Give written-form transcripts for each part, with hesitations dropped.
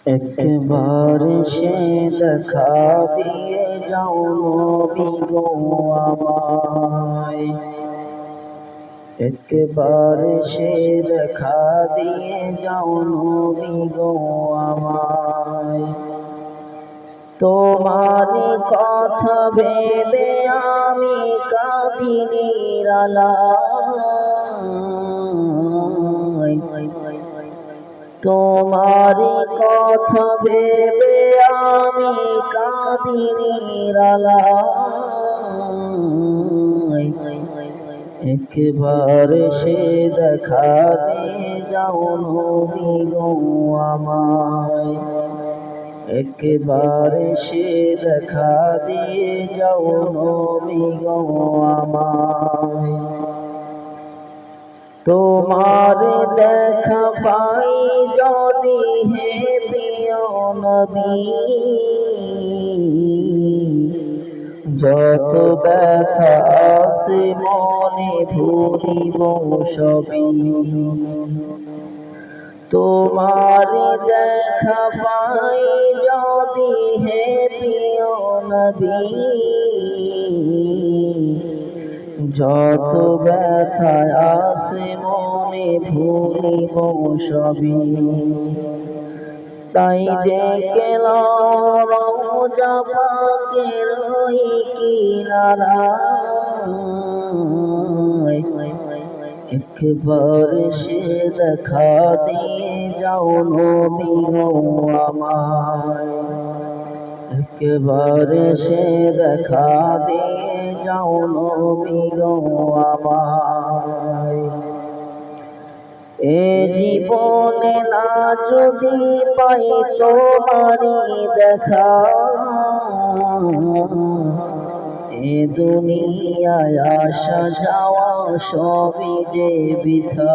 একবার সে দেখা দিয়ে যাও নবী গো আমায়। একবার সে দেখা দিয়ে যাও নবী গো আমায়। তোমারই কথা ভেবে আমি কাঁদি নিরালায়। তোমারই কথা ভেবে আমি কাঁদি নিরালায়। একবার সে দেখা দিয়ে যাও নবী গো আমায়। একবার সে দেখা দিয়ে যাও নবী গো আমায়। তোমার দেখা পাই যদি হে প্রিয় নবী, যত ব্যথা আছে মনে ভুলিব সবই। তোমার দেখা পাই যদি হে প্রিয় নবী, যত ব্যথা আছে মনে ভুলিব সবই। তাই দেখলাম রওজা পাকের ওই কিনারায়। একবার সে দেখা দিয়ে যাও নবী গো আমায়। একবার সে দেখা দিয়ে যাও নবী গো আমায়। এ জীবনে না যদি পাই তোমারি দেখা, এ দুনিয়ায় আসা যাওয়া সবই যে বৃথা।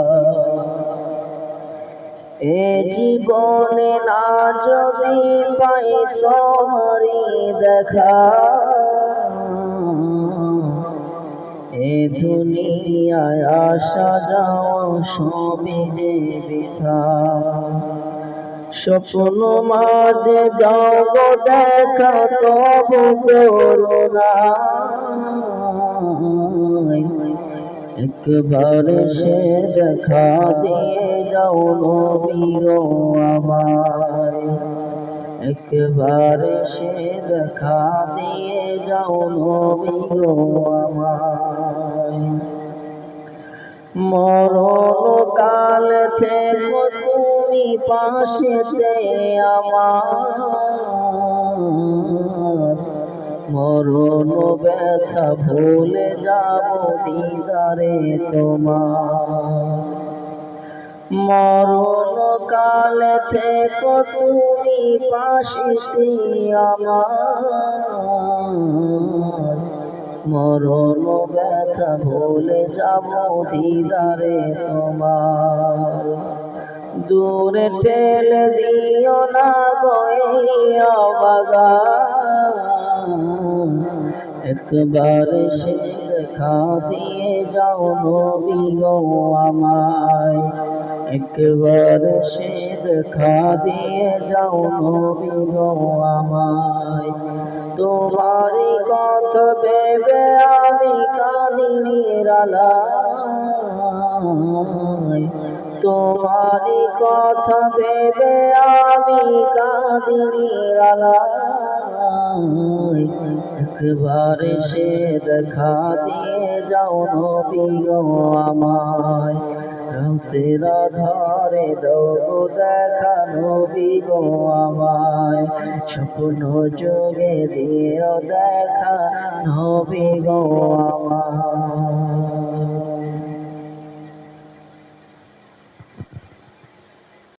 এ জীবনে না যদি পাই তোমারি দেখা, এ দুনিয়ায় আসা যাওয়া সবই যে বৃথা। স্বপ্ন মাঝে দাও গো দেখা তবু করুণা, একবার সে দেখা দিয়ে যাও নবী গো আমায়। একবার সে দেখা দিয়ে যাও নবী গো আমায়। মরণ কাল থেকে তুমি পাশেতে আমার, মরণ ব্যথা ভুলে যাব দিদারে তোমার। মরণ কাল থেকে তুমি পাশেতে আমার, মরণ ব্যথা ভুলে যাব দিদারে তোমার। দূরে ঠেলে দিও না গো অবাগান, একবার সে দেখা দিয়ে যাও নবী গো আমায়। একবার সে দেখা দিয়ে যাও নবী গো আমায়। তোমারই কথা ভেবে আমি কাঁদি নিরালায়। তোমারই কথা ভেবে আমি কাঁদি নিরালায়। একবার সে দেখা দিয়ে যাও নবী গো আমায়। রাতের আধারে দাও গো দেখা নবী গো আমায়। স্বপ্ন যোগে দিও দেখা নবী গো আমায়।